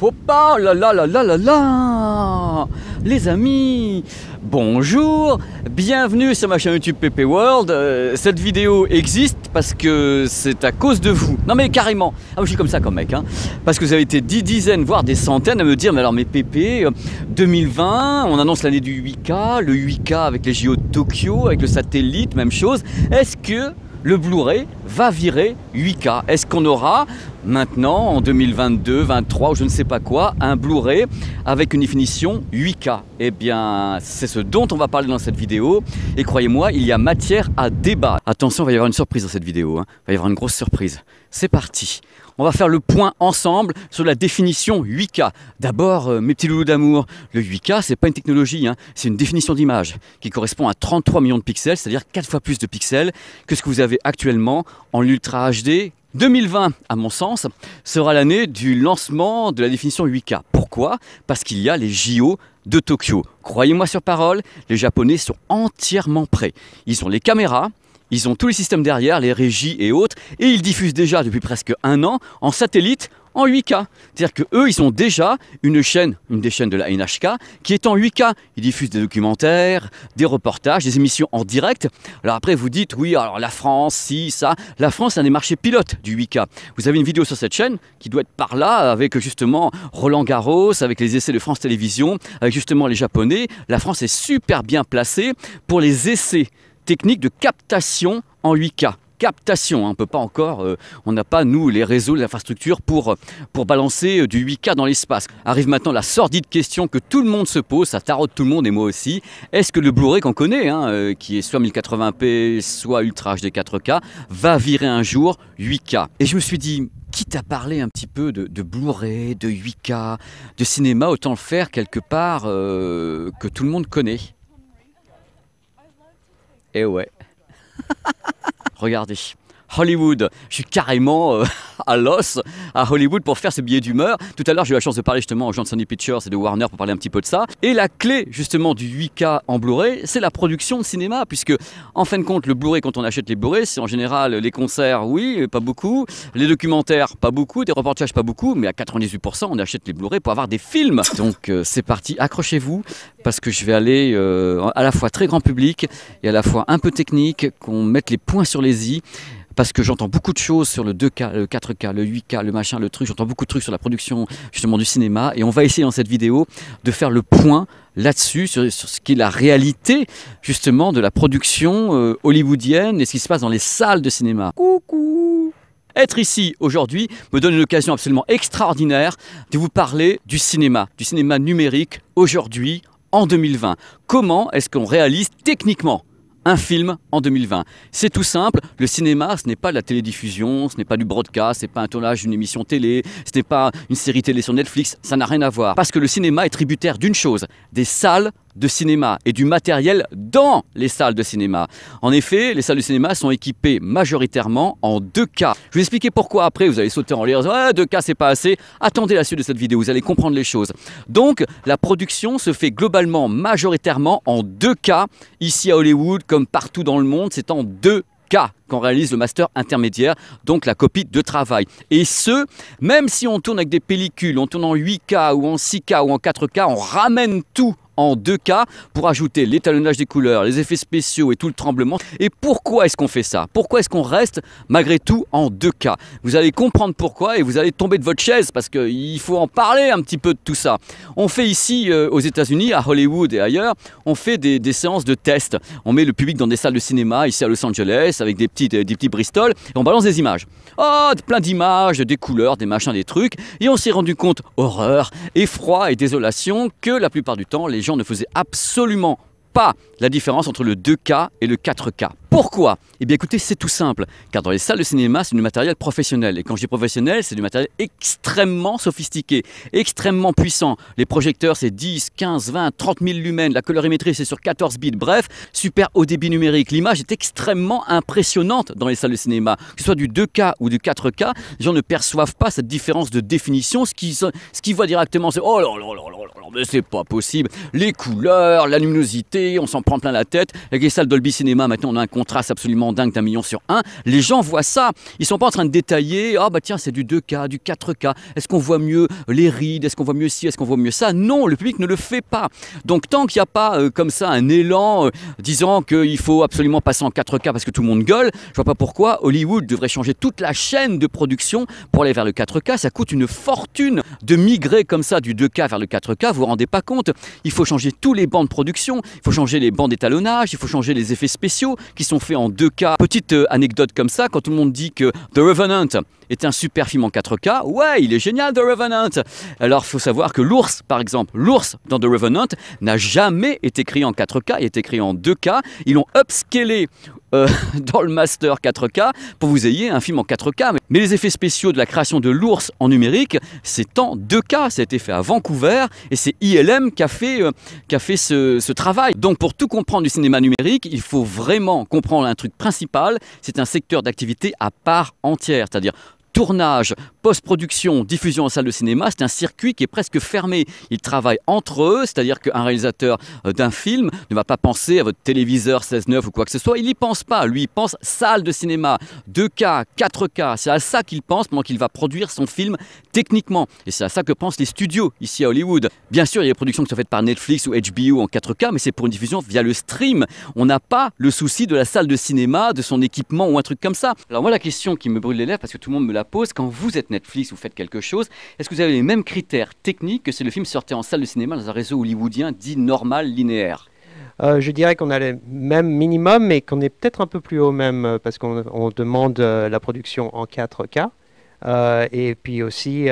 Faut pas, là là là là là là. Les amis, bonjour, bienvenue sur ma chaîne YouTube PP World. Cette vidéo existe parce que c'est à cause de vous. Non mais carrément, je suis comme ça comme mec, hein. Parce que vous avez été des dizaines, voire des centaines à me dire, mais alors mes PP, 2020, on annonce l'année du 8K, le 8K avec les JO de Tokyo, avec le satellite, même chose. Est-ce que le Blu-ray va virer 8K? Est-ce qu'on aura maintenant, en 2022, 2023 ou je ne sais pas quoi, un Blu-ray avec une définition 8K? Eh bien, c'est ce dont on va parler dans cette vidéo. Et croyez-moi, il y a matière à débat. Attention, il va y avoir une surprise dans cette vidéo, hein. Il va y avoir une grosse surprise. C'est parti. On va faire le point ensemble sur la définition 8K. D'abord, mes petits loulous d'amour, le 8K, c'est pas une technologie, hein. C'est une définition d'image qui correspond à 33 millions de pixels, c'est-à-dire 4 fois plus de pixels que ce que vous avez actuellement en l'Ultra HD. 2020, à mon sens, sera l'année du lancement de la définition 8K. Pourquoi? Parce qu'il y a les JO de Tokyo. Croyez-moi sur parole, les Japonais sont entièrement prêts. Ils ont les caméras, ils ont tous les systèmes derrière, les régies et autres, et ils diffusent déjà depuis presque un an en satellite en 8K. C'est-à-dire qu'eux, ils ont déjà une des chaînes de la NHK, qui est en 8K. Ils diffusent des documentaires, des reportages, des émissions en direct. Alors après, vous dites, oui, alors la France, si, ça. La France, c'est un des marchés pilotes du 8K. Vous avez une vidéo sur cette chaîne qui doit être par là, avec justement Roland Garros, avec les essais de France Télévisions, avec justement les Japonais. La France est super bien placée pour les essais techniques de captation en 8K. Captation, on peut pas encore, on n'a pas nous les réseaux, les infrastructures pour balancer du 8K dans l'espace. Arrive maintenant la sordide question que tout le monde se pose, ça taraude tout le monde et moi aussi. Est-ce que le Blu-ray qu'on connaît, hein, qui est soit 1080p, soit Ultra HD 4K, va virer un jour 8K? Et je me suis dit, quitte à parler un petit peu de Blu-ray, de 8K, de cinéma, autant le faire quelque part que tout le monde connaît. Et ouais. Regardez, Hollywood, je suis carrément à l'os à Hollywood pour faire ce billet d'humeur. Tout à l'heure, j'ai eu la chance de parler justement aux gens de Sony Pictures et de Warner pour parler un petit peu de ça. Et la clé justement du 8K en Blu-ray, c'est la production de cinéma, puisque en fin de compte, le Blu-ray, quand on achète les Blu-ray, c'est en général les concerts, oui, pas beaucoup, les documentaires, pas beaucoup, des reportages, pas beaucoup, mais à 98%, on achète les Blu-ray pour avoir des films. Donc c'est parti, accrochez-vous, parce que je vais aller à la fois très grand public et à la fois un peu technique, qu'on mette les points sur les i. Parce que j'entends beaucoup de choses sur le 2K, le 4K, le 8K, le machin, le truc. J'entends beaucoup de trucs sur la production justement du cinéma. Et on va essayer dans cette vidéo de faire le point là-dessus, sur ce qui est la réalité justement de la production hollywoodienne et ce qui se passe dans les salles de cinéma. Coucou! Être ici aujourd'hui me donne une occasion absolument extraordinaire de vous parler du cinéma numérique aujourd'hui en 2020. Comment est-ce qu'on réalise techniquement un film en 2020? C'est tout simple, le cinéma, ce n'est pas de la télédiffusion, ce n'est pas du broadcast, ce n'est pas un tournage d'une émission télé, ce n'est pas une série télé sur Netflix, ça n'a rien à voir. Parce que le cinéma est tributaire d'une chose, des salles de cinéma et du matériel dans les salles de cinéma. En effet, les salles de cinéma sont équipées majoritairement en 2K. Je vais vous expliquer pourquoi après, vous allez sauter en l'air, 2K c'est pas assez. Attendez la suite de cette vidéo, vous allez comprendre les choses. Donc, la production se fait globalement, majoritairement en 2K. Ici à Hollywood, comme partout dans le monde, c'est en 2K qu'on réalise le master intermédiaire, donc la copie de travail. Et ce, même si on tourne avec des pellicules, on tourne en 8K ou en 6K ou en 4K, on ramène tout en 2K pour ajouter l'étalonnage des couleurs, les effets spéciaux et tout le tremblement. Et pourquoi est-ce qu'on fait ça? Pourquoi est-ce qu'on reste malgré tout en 2K? Vous allez comprendre pourquoi et vous allez tomber de votre chaise parce qu'il faut en parler un petit peu de tout ça. On fait ici aux États-Unis, à Hollywood et ailleurs, on fait des séances de tests. On met le public dans des salles de cinéma ici à Los Angeles avec des petits Bristol et on balance des images. Oh, plein d'images, des couleurs, des machins, des trucs. Et on s'est rendu compte, horreur, effroi et désolation, que la plupart du temps, les gens ne faisaient absolument pas la différence entre le 2K et le 4K. Pourquoi? Eh bien écoutez, c'est tout simple, car dans les salles de cinéma, c'est du matériel professionnel. Et quand je dis professionnel, c'est du matériel extrêmement sophistiqué, extrêmement puissant. Les projecteurs, c'est 10, 15, 20, 30 000 lumens. La colorimétrie, c'est sur 14 bits. Bref, super haut débit numérique. L'image est extrêmement impressionnante dans les salles de cinéma. Que ce soit du 2K ou du 4K, les gens ne perçoivent pas cette différence de définition. Ce qu'ils voient directement, c'est « Oh là là là là là, mais c'est pas possible !» Les couleurs, la luminosité, on s'en prend plein la tête. Avec les salles Dolby Cinéma, maintenant, on a un contraste absolument dingue d'1 million sur 1. Les gens voient ça. Ils sont pas en train de détailler, ah bah tiens, c'est du 2K, du 4K. Est-ce qu'on voit mieux les rides? Est-ce qu'on voit mieux ci? Est-ce qu'on voit mieux ça? Non, le public ne le fait pas. Donc tant qu'il n'y a pas comme ça un élan disant qu'il faut absolument passer en 4K parce que tout le monde gueule, je vois pas pourquoi Hollywood devrait changer toute la chaîne de production pour aller vers le 4K. Ça coûte une fortune de migrer comme ça du 2K vers le 4K. Vous vous rendez pas compte? Il faut changer tous les bancs de production, il faut changer les bancs d'étalonnage, il faut changer les effets spéciaux qui sont faits en 2K. Petite anecdote comme ça, quand tout le monde dit que The Revenant est un super film en 4K, ouais, il est génial The Revenant. Alors il faut savoir que l'ours, par exemple, l'ours dans The Revenant n'a jamais été créé en 4K, il a été créé en 2K. Ils l'ont upscalé dans le master 4K pour que vous ayez un film en 4K. Mais les effets spéciaux de la création de l'ours en numérique, c'est en 2K. Ça a été fait à Vancouver et c'est ILM qui a fait ce travail. Donc pour tout comprendre du cinéma numérique, il faut vraiment comprendre un truc principal. C'est un secteur d'activité à part entière, c'est-à-dire tournage, post-production, diffusion en salle de cinéma, c'est un circuit qui est presque fermé. Ils travaillent entre eux, c'est-à-dire qu'un réalisateur d'un film ne va pas penser à votre téléviseur 16:9 ou quoi que ce soit. Il n'y pense pas. Lui, il pense salle de cinéma, 2K, 4K. C'est à ça qu'il pense pendant qu'il va produire son film techniquement. Et c'est à ça que pensent les studios ici à Hollywood. Bien sûr, il y a des productions qui sont faites par Netflix ou HBO en 4K, mais c'est pour une diffusion via le stream. On n'a pas le souci de la salle de cinéma, de son équipement ou un truc comme ça. Alors moi, la question qui me brûle les lèvres, parce que tout le monde me la pose, quand vous êtes Netflix, vous faites quelque chose, est-ce que vous avez les mêmes critères techniques que si le film sortait en salle de cinéma dans un réseau hollywoodien dit normal, linéaire? Je dirais qu'on a les mêmes minimums, mais qu'on est peut-être un peu plus haut même, parce qu'on demande la production en 4K. Et puis aussi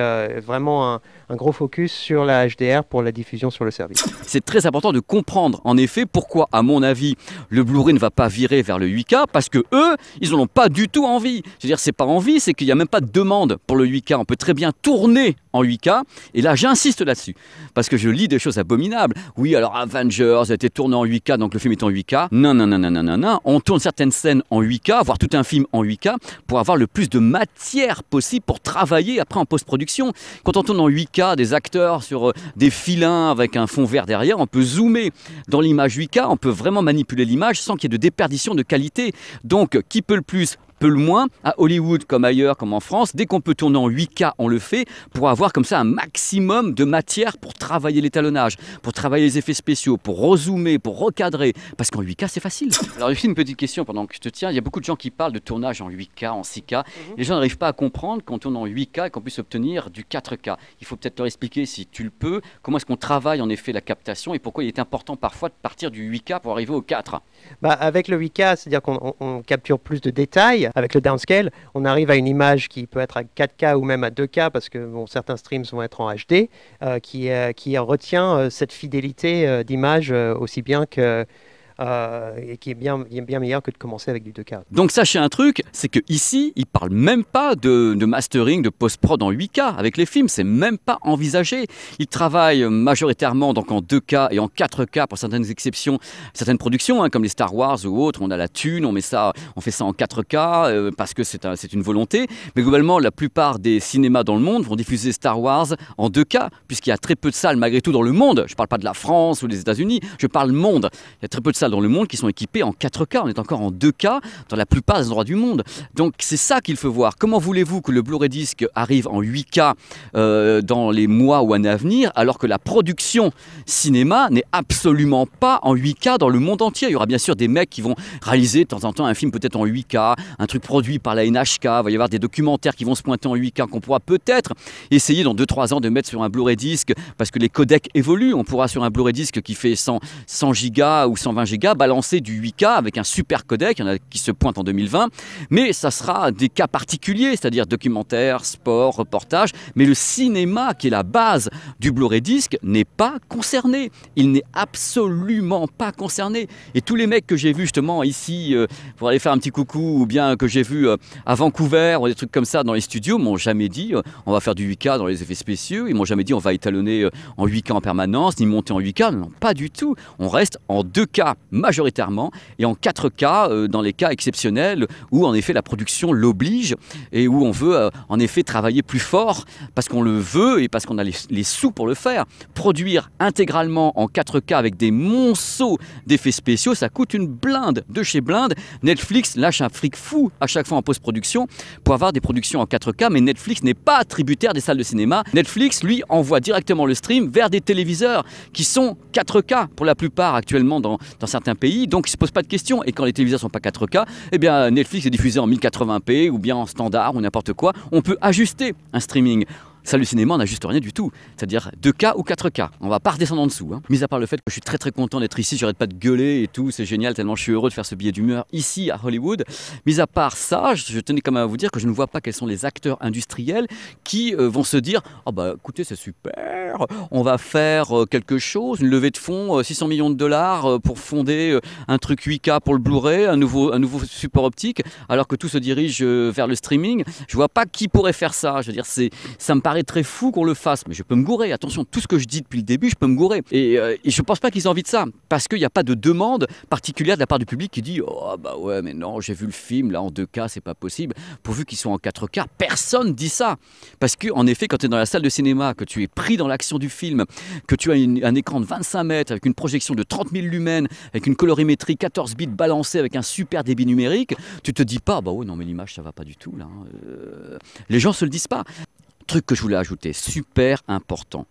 vraiment un gros focus sur la HDR pour la diffusion sur le service. C'est très important de comprendre en effet pourquoi, à mon avis, le Blu-ray ne va pas virer vers le 8K, parce que eux, ils n'en ont pas du tout envie. C'est-à-dire, c'est pas envie, c'est qu'il n'y a même pas de demande pour le 8K. On peut très bien tourner en 8K, et là j'insiste là-dessus, parce que je lis des choses abominables. Oui, alors Avengers a été tourné en 8K, donc le film est en 8K. Non, non, non, non, non, non, non. On tourne certaines scènes en 8K, voire tout un film en 8K, pour avoir le plus de matière possible pour travailler après en post-production. Quand on tourne en 8K, des acteurs sur des filins avec un fond vert derrière, on peut zoomer dans l'image 8K, on peut vraiment manipuler l'image sans qu'il y ait de déperdition de qualité. Donc, qui peut le plus peu le moins, à Hollywood comme ailleurs, comme en France, dès qu'on peut tourner en 8K, on le fait pour avoir comme ça un maximum de matière pour travailler l'étalonnage, pour travailler les effets spéciaux, pour rezoomer, pour recadrer, parce qu'en 8K c'est facile. Alors ici une petite question pendant que je te tiens, il y a beaucoup de gens qui parlent de tournage en 8K, en 6K, les gens n'arrivent pas à comprendre qu'on tourne en 8K et qu'on puisse obtenir du 4K. Il faut peut-être leur expliquer, si tu le peux, comment est-ce qu'on travaille en effet la captation et pourquoi il est important parfois de partir du 8K pour arriver au 4. Avec le 8K, c'est-à-dire qu'on capture plus de détails. Avec le downscale, on arrive à une image qui peut être à 4K ou même à 2K, parce que bon, certains streams vont être en HD, qui retient cette fidélité d'image aussi bien que... et qui est bien meilleur que de commencer avec du 2K. Donc sachez un truc, c'est que ici, ils parlent même pas de mastering, de post-prod en 8K avec les films, c'est même pas envisagé. Ils travaillent majoritairement donc en 2K et en 4K pour certaines exceptions, certaines productions, comme les Star Wars ou autres. On a la thune, on fait ça en 4K parce que c'est une volonté. Mais globalement, la plupart des cinémas dans le monde vont diffuser Star Wars en 2K, puisqu'il y a très peu de salles malgré tout dans le monde. Je parle pas de la France ou des États-Unis, je parle monde. Il y a très peu de salles dans le monde qui sont équipés en 4K. On est encore en 2K dans la plupart des endroits du monde. Donc c'est ça qu'il faut voir. Comment voulez-vous que le Blu-ray disc arrive en 8K dans les mois ou années à venir, alors que la production cinéma n'est absolument pas en 8K dans le monde entier? Il y aura bien sûr des mecs qui vont réaliser de temps en temps un film peut-être en 8K, un truc produit par la NHK. Il va y avoir des documentaires qui vont se pointer en 8K qu'on pourra peut-être essayer dans 2-3 ans de mettre sur un Blu-ray disc, parce que les codecs évoluent. On pourra sur un Blu-ray disc qui fait 100 gigas ou 120 gigas balancer du 8K avec un super codec, il y en a qui se pointent en 2020, mais ça sera des cas particuliers, c'est-à-dire documentaire, sport, reportage, mais le cinéma qui est la base du Blu-ray disc n'est pas concerné, il n'est absolument pas concerné. Et tous les mecs que j'ai vus justement ici pour aller faire un petit coucou, ou bien que j'ai vus à Vancouver ou des trucs comme ça dans les studios, m'ont jamais dit on va faire du 8K dans les effets spéciaux, ils m'ont jamais dit on va étalonner en 8K en permanence, ni monter en 8K, non, pas du tout, on reste en 2K. majoritairement, et en 4K dans les cas exceptionnels où en effet la production l'oblige et où on veut en effet travailler plus fort parce qu'on le veut et parce qu'on a les sous pour le faire. Produire intégralement en 4K avec des monceaux d'effets spéciaux, ça coûte une blinde de chez blinde. Netflix lâche un fric fou à chaque fois en post-production pour avoir des productions en 4K, mais Netflix n'est pas tributaire des salles de cinéma. Netflix, lui, envoie directement le stream vers des téléviseurs qui sont 4K pour la plupart actuellement dans certains pays, donc ils ne se posent pas de questions. Et quand les téléviseurs ne sont pas 4K, eh bien Netflix est diffusé en 1080p ou bien en standard ou n'importe quoi. On peut ajuster un streaming. Salle du cinéma, on n'ajuste rien du tout. C'est-à-dire 2K ou 4K. On ne va pas redescendre en dessous. Mis à part le fait que je suis très très content d'être ici, j'arrête pas de gueuler et tout, c'est génial, tellement je suis heureux de faire ce billet d'humeur ici à Hollywood. Mis à part ça, je tenais quand même à vous dire que je ne vois pas quels sont les acteurs industriels qui vont se dire « Ah bah écoutez, c'est super, on va faire quelque chose, une levée de fonds, 600 millions de dollars pour fonder un truc 8K pour le Blu-ray, un nouveau support optique, alors que tout se dirige vers le streaming. » Je vois pas qui pourrait faire ça. Je veux dire, ça me paraît très fou qu'on le fasse, mais je peux me gourer. Attention, tout ce que je dis depuis le début, je peux me gourer. Et je pense pas qu'ils aient envie de ça, parce qu'il n'y a pas de demande particulière de la part du public qui dit « Oh bah ouais, mais non, j'ai vu le film, là en 2K, c'est pas possible. » Pourvu qu'ils soient en 4K, personne dit ça. Parce qu'en effet, quand tu es dans la salle de cinéma, que tu es pris dans l'action du film, que tu as un écran de 25 mètres avec une projection de 30 000 lumens, avec une colorimétrie 14 bits balancée avec un super débit numérique, tu te dis pas « Bah ouais, non mais l'image ça va pas du tout là. » Les gens se le disent pas. Truc que je voulais ajouter, super important.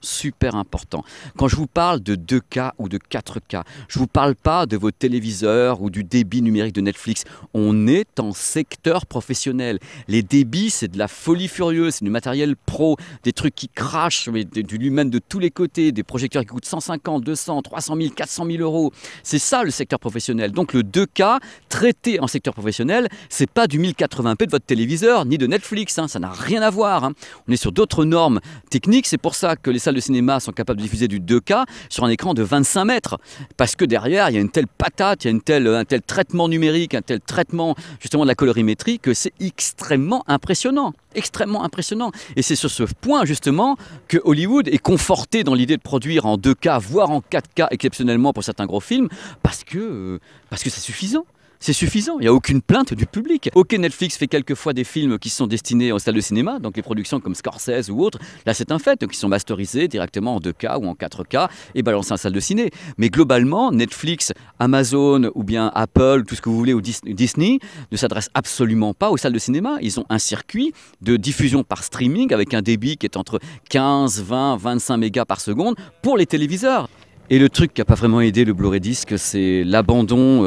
Quand je vous parle de 2K ou de 4K, je ne vous parle pas de vos téléviseurs ou du débit numérique de Netflix. On est en secteur professionnel. Les débits, c'est de la folie furieuse, c'est du matériel pro, des trucs qui crachent, du lumen de tous les côtés, des projecteurs qui coûtent 150, 200, 300 000, 400 000 euros. C'est ça le secteur professionnel. Donc le 2K, traité en secteur professionnel, c'est pas du 1080p de votre téléviseur, ni de Netflix, ça n'a rien à voir. On est sur d'autres normes techniques, c'est pour ça que les salles de cinéma sont capables de diffuser du 2K sur un écran de 25 mètres, parce que derrière il y a une telle patate, il y a un tel traitement numérique, un tel traitement justement de la colorimétrie que c'est extrêmement impressionnant, et c'est sur ce point justement que Hollywood est conforté dans l'idée de produire en 2K, voire en 4K exceptionnellement pour certains gros films, parce que c'est suffisant. C'est suffisant, il n'y a aucune plainte du public. Ok, Netflix fait quelquefois des films qui sont destinés aux salles de cinéma, donc les productions comme Scorsese ou autres, là c'est un fait, donc ils sont masterisés directement en 2K ou en 4K et balancés en salle de ciné. Mais globalement, Netflix, Amazon ou bien Apple, tout ce que vous voulez, ou Disney, ne s'adressent absolument pas aux salles de cinéma. Ils ont un circuit de diffusion par streaming avec un débit qui est entre 15, 20, 25 mégas par seconde pour les téléviseurs. Et le truc qui n'a pas vraiment aidé le Blu-ray disc, c'est l'abandon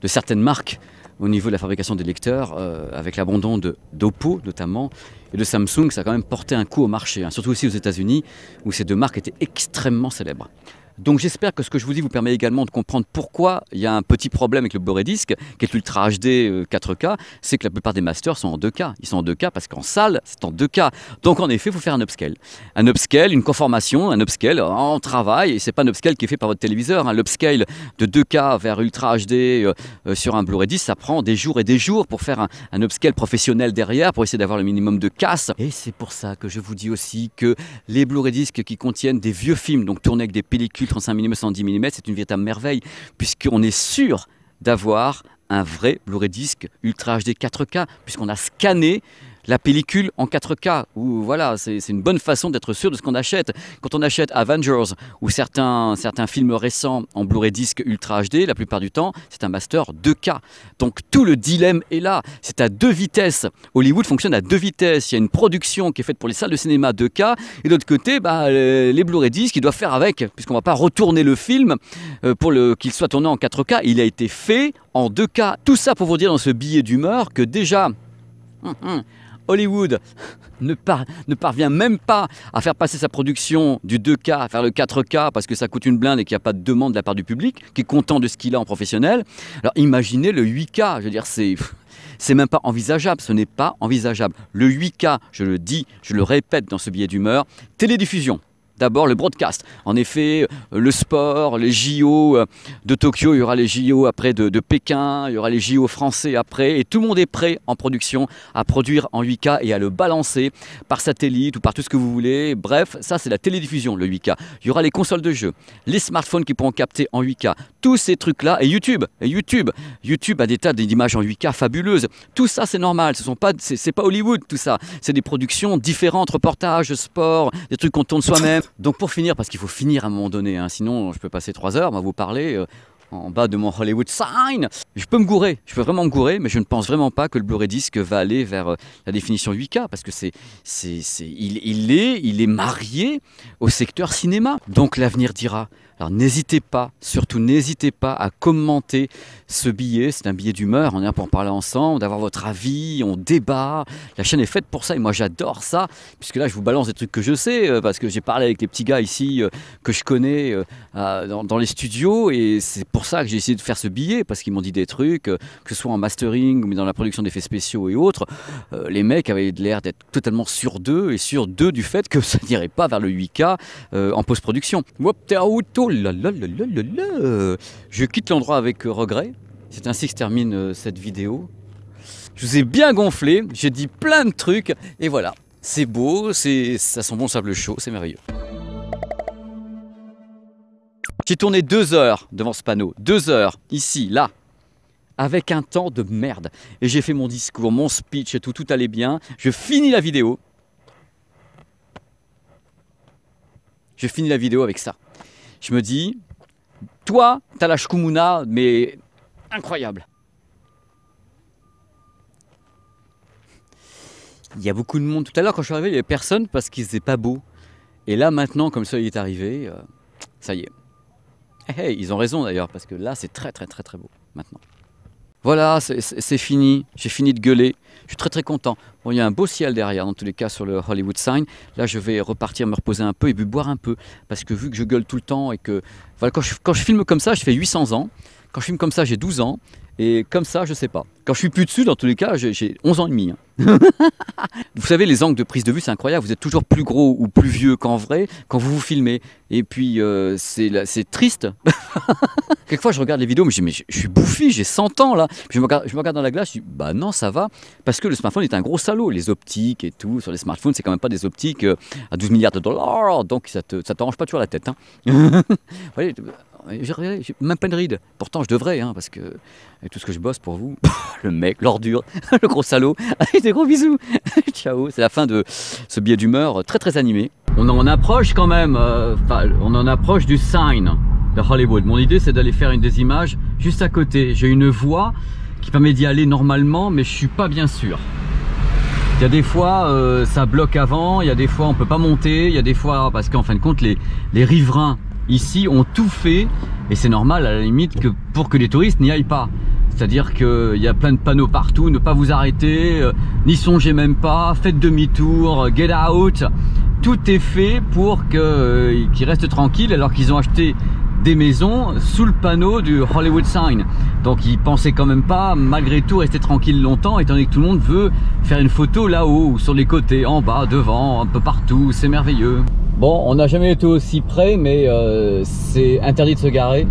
de certaines marques au niveau de la fabrication des lecteurs, avec l'abandon d'Oppo notamment, et de Samsung. Ça a quand même porté un coup au marché, surtout aussi aux États-Unis, où ces deux marques étaient extrêmement célèbres. Donc j'espère que ce que je vous dis vous permet également de comprendre pourquoi il y a un petit problème avec le Blu-ray disc, qui est l'Ultra HD 4K, c'est que la plupart des masters sont en 2K. Ils sont en 2K parce qu'en salle, c'est en 2K. Donc en effet, il faut faire un upscale. Un upscale, une conformation, un upscale en travail, et c'est pas un upscale qui est fait par votre téléviseur. L'upscale de 2K vers Ultra HD sur un Blu-ray disc, ça prend des jours et des jours pour faire un upscale professionnel derrière, pour essayer d'avoir le minimum de casse. Et c'est pour ça que je vous dis aussi que les Blu-ray discs qui contiennent des vieux films, donc tournés avec des pellicules 35 mm, 110 mm, c'est une véritable merveille, puisqu'on est sûr d'avoir un vrai Blu-ray disc Ultra HD 4K, puisqu'on a scanné la pellicule en 4K, où voilà, c'est une bonne façon d'être sûr de ce qu'on achète. Quand on achète Avengers ou certains films récents en Blu-ray disc Ultra HD, la plupart du temps, c'est un master 2K. Donc tout le dilemme est là, c'est à deux vitesses. Hollywood fonctionne à deux vitesses. Il y a une production qui est faite pour les salles de cinéma 2K, et de l'autre côté, les Blu-ray disc, ils doivent faire avec, puisqu'on ne va pas retourner le film pour qu'il soit tourné en 4K. Il a été fait en 2K. Tout ça pour vous dire dans ce billet d'humeur que déjà... Hollywood ne parvient même pas à faire passer sa production du 2K vers le 4K parce que ça coûte une blinde et qu'il n'y a pas de demande de la part du public, qui est content de ce qu'il a en professionnel. Alors imaginez le 8K, je veux dire, c'est même pas envisageable, ce n'est pas envisageable. Le 8K, je le dis, je le répète dans ce billet d'humeur, télédiffusion. D'abord le broadcast. En effet, le sport, les JO de Tokyo, il y aura les JO après de Pékin, il y aura les JO français après, et tout le monde est prêt en production à produire en 8K et à le balancer par satellite ou par tout ce que vous voulez. Bref, ça c'est la télédiffusion, le 8K. Il y aura les consoles de jeux, les smartphones qui pourront capter en 8K, tous ces trucs-là, et YouTube a des tas d'images en 8K fabuleuses. Tout ça c'est normal, c'est pas Hollywood tout ça, c'est des productions différentes, reportages, sport, des trucs qu'on tourne soi-même. Donc pour finir, parce qu'il faut finir à un moment donné, hein, sinon je peux passer 3 heures à vous parler en bas de mon Hollywood sign. Je peux me gourer, je peux vraiment me gourer, mais je ne pense vraiment pas que le Blu-ray disc va aller vers la définition 8K, parce que il est marié au secteur cinéma. Donc l'avenir dira. Alors n'hésitez pas, surtout n'hésitez pas à commenter ce billet, c'est un billet d'humeur, on est là pour en parler ensemble, d'avoir votre avis, on débat, la chaîne est faite pour ça et moi j'adore ça, puisque là je vous balance des trucs que je sais, parce que j'ai parlé avec les petits gars ici que je connais dans les studios, et c'est pour ça que j'ai essayé de faire ce billet, parce qu'ils m'ont dit des trucs, que ce soit en mastering ou dans la production d'effets spéciaux et autres, les mecs avaient l'air d'être totalement sûrs d'eux, et sûrs d'eux du fait que ça n'irait pas vers le 8K en post-production. Je quitte l'endroit avec regret. C'est ainsi que se termine cette vidéo. Je vous ai bien gonflé, j'ai dit plein de trucs, et voilà, c'est beau, ça sent bon le sable chaud, c'est merveilleux. J'ai tourné 2 heures devant ce panneau, 2 heures, ici, là, avec un temps de merde. Et j'ai fait mon discours, mon speech et tout allait bien. Je finis la vidéo. Je finis la vidéo avec ça. Je me dis, toi, t'as la shkumuna, mais incroyable. Il y a beaucoup de monde. Tout à l'heure, quand je suis arrivé, il n'y avait personne parce qu'il faisait pas beau. Et là, maintenant, comme le soleil est arrivé, ça y est. Hey, ils ont raison d'ailleurs, parce que là, c'est très beau, maintenant. Voilà, c'est fini. J'ai fini de gueuler. Je suis très content. Bon, il y a un beau ciel derrière, dans tous les cas, sur le Hollywood sign. Là, je vais repartir me reposer un peu et puis boire un peu. Parce que vu que je gueule tout le temps et que... Voilà, quand je filme comme ça, je fais 800 ans. Quand je filme comme ça, j'ai 12 ans. Et comme ça, je sais pas. Quand je suis plus dessus, dans tous les cas, j'ai 11 ans et demi. Hein. Vous savez, les angles de prise de vue, c'est incroyable. Vous êtes toujours plus gros ou plus vieux qu'en vrai quand vous vous filmez. Et puis, c'est triste. Quelquefois, je regarde les vidéos, mais je suis bouffi, j'ai 100 ans là. Puis je me regarde dans la glace, je dis, bah non, ça va. Parce que le smartphone est un gros salaud. Les optiques et tout, sur les smartphones, c'est quand même pas des optiques à 12 milliards de dollars. Donc, ça t'arrange pas toujours la tête. Hein. Voyez, j'ai même pas de ride. Pourtant, je devrais, hein, parce que avec tout ce que je bosse pour vous, le mec, l'ordure, le gros salaud. Allez, des gros bisous. Ciao. C'est la fin de ce billet d'humeur très animé. On en approche quand même. On en approche du sign de Hollywood. Mon idée, c'est d'aller faire une des images juste à côté. J'ai une voie qui permet d'y aller normalement, mais je suis pas bien sûr. Il y a des fois, ça bloque avant. Il y a des fois, on peut pas monter. Il y a des fois, parce qu'en fin de compte, les riverains ici ont tout fait, et c'est normal à la limite que pour que les touristes n'y aillent pas. C'est-à-dire qu'il y a plein de panneaux partout, ne pas vous arrêter, n'y songez même pas, faites demi-tour, get out. Tout est fait pour qu'ils restent tranquilles alors qu'ils ont acheté des maisons sous le panneau du Hollywood sign. Donc ils pensaient quand même pas, malgré tout, rester tranquilles longtemps, étant donné que tout le monde veut faire une photo là-haut, ou sur les côtés, en bas, devant, un peu partout, c'est merveilleux. Bon, on n'a jamais été aussi près, mais c'est interdit de se garer.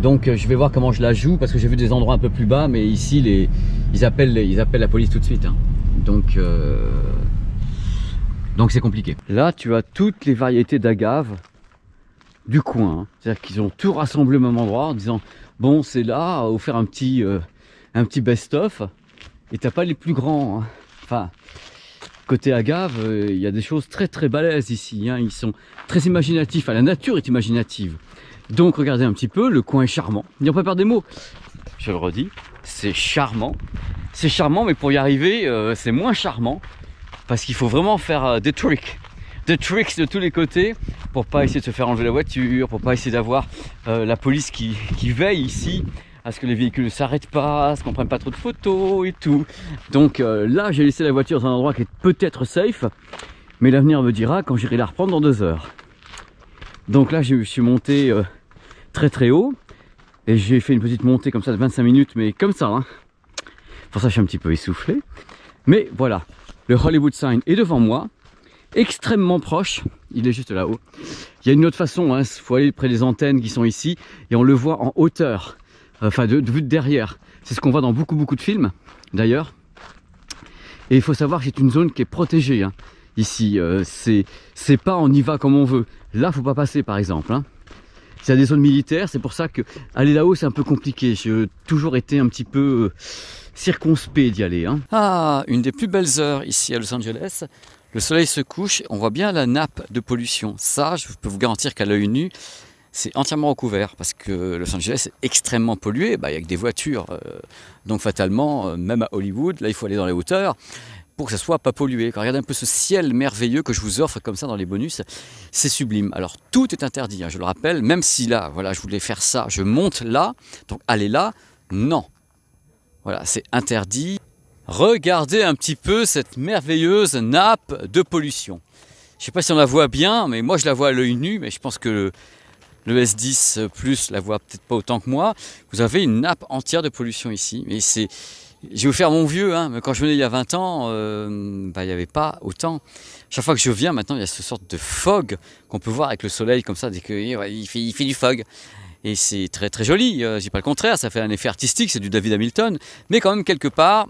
Donc je vais voir comment je la joue, parce que j'ai vu des endroits un peu plus bas, mais ici ils appellent la police tout de suite. Hein. Donc c'est compliqué. Là, tu as toutes les variétés d'agaves du coin. Hein. C'est-à-dire qu'ils ont tout rassemblé au même endroit en disant, bon, c'est là, on va faire un petit best-of, et t'as pas les plus grands. Hein. Enfin... Côté agave, il y a des choses très balèzes ici, hein. Ils sont très imaginatifs, la nature est imaginative. Donc regardez un petit peu, le coin est charmant. N'ayons pas peur des mots, je le redis, c'est charmant. C'est charmant, mais pour y arriver, c'est moins charmant. Parce qu'il faut vraiment faire des tricks de tous les côtés, pour pas essayer de se faire enlever la voiture, pour pas essayer d'avoir la police qui veille ici, à ce que les véhicules ne s'arrêtent pas, à ce qu'on ne prenne pas trop de photos et tout. Donc là, j'ai laissé la voiture dans un endroit qui est peut-être safe, mais l'avenir me dira quand j'irai la reprendre dans 2 heures. Donc là, je suis monté très haut, et j'ai fait une petite montée comme ça de 25 minutes, mais comme ça. Hein. Pour ça, je suis un petit peu essoufflé. Mais voilà, le Hollywood sign est devant moi. extrêmement proche. Il est juste là-haut. Il y a une autre façon, il faut aller près des antennes qui sont ici et on le voit en hauteur, enfin de vue de derrière. C'est ce qu'on voit dans beaucoup de films d'ailleurs. Et il faut savoir que c'est une zone qui est protégée ici. C'est pas on y va comme on veut. Là, faut pas passer par exemple. C'est des zones militaires, c'est pour ça que aller là-haut c'est un peu compliqué. J'ai toujours été un petit peu circonspect d'y aller. Ah, une des plus belles heures ici à Los Angeles. Le soleil se couche, on voit bien la nappe de pollution. Ça, je peux vous garantir qu'à l'œil nu, c'est entièrement recouvert parce que Los Angeles est extrêmement pollué. Il y a que des voitures, donc fatalement, même à Hollywood, là il faut aller dans les hauteurs pour que ça soit pas pollué. Regardez un peu ce ciel merveilleux que je vous offre comme ça dans les bonus, c'est sublime. Alors tout est interdit, je le rappelle, même si là, voilà, je voulais faire ça, je monte là, donc aller là, non. Voilà, c'est interdit. Regardez un petit peu cette merveilleuse nappe de pollution. Je ne sais pas si on la voit bien, mais moi je la vois à l'œil nu, mais je pense que le S10 Plus la voit peut-être pas autant que moi. Vous avez une nappe entière de pollution ici. Mais c'est, je vais vous faire mon vieux, mais quand je venais il y a 20 ans, il n'y avait pas autant. Chaque fois que je viens maintenant, il y a cette sorte de fog qu'on peut voir avec le soleil comme ça, dès qu'il fait du fog. Et c'est très joli, je dis pas le contraire, ça fait un effet artistique, c'est du David Hamilton, mais quand même quelque part.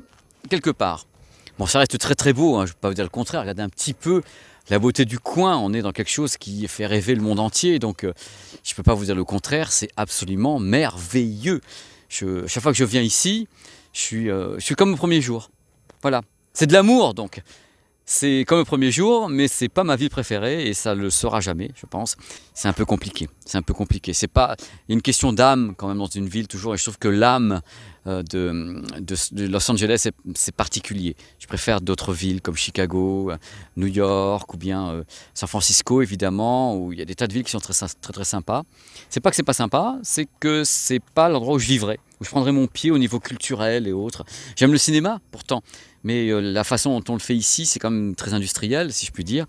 Bon, ça reste très beau, je ne vais pas vous dire le contraire, regardez un petit peu la beauté du coin, on est dans quelque chose qui fait rêver le monde entier, donc je ne peux pas vous dire le contraire, c'est absolument merveilleux. Chaque fois que je viens ici, je suis comme au premier jour, voilà, c'est de l'amour donc. C'est comme le premier jour, mais c'est pas ma ville préférée et ça le sera jamais, je pense. C'est un peu compliqué. C'est pas, il y a une question d'âme quand même dans une ville toujours, et je trouve que l'âme de Los Angeles c'est particulier. Je préfère d'autres villes comme Chicago, New York ou bien San Francisco évidemment, où il y a des tas de villes qui sont très sympas. C'est pas que c'est pas sympa, c'est que c'est pas l'endroit où je vivrais, où je prendrais mon pied au niveau culturel et autres. J'aime le cinéma pourtant. Mais la façon dont on le fait ici, c'est quand même très industriel, si je puis dire.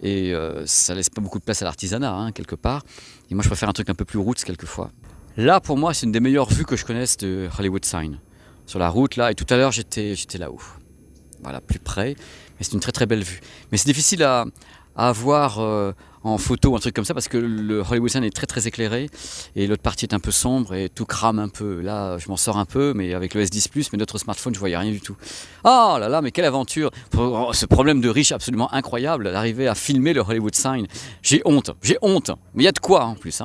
Et ça laisse pas beaucoup de place à l'artisanat, quelque part. Et moi, je préfère un truc un peu plus roots, quelquefois. Là, pour moi, c'est une des meilleures vues que je connaisse de Hollywood Sign. Sur la route, là. Et tout à l'heure, j'étais là-haut. Voilà, plus près. Mais c'est une très belle vue. Mais c'est difficile à avoir en photo ou un truc comme ça parce que le Hollywood Sign est très éclairé et l'autre partie est un peu sombre et tout crame un peu. Là, je m'en sors un peu, mais avec le S10 Plus, mais notre smartphone, je voyais rien du tout. Oh là là, mais quelle aventure! Ce problème de riche absolument incroyable d'arriver à filmer le Hollywood Sign. J'ai honte. Mais il y a de quoi en plus.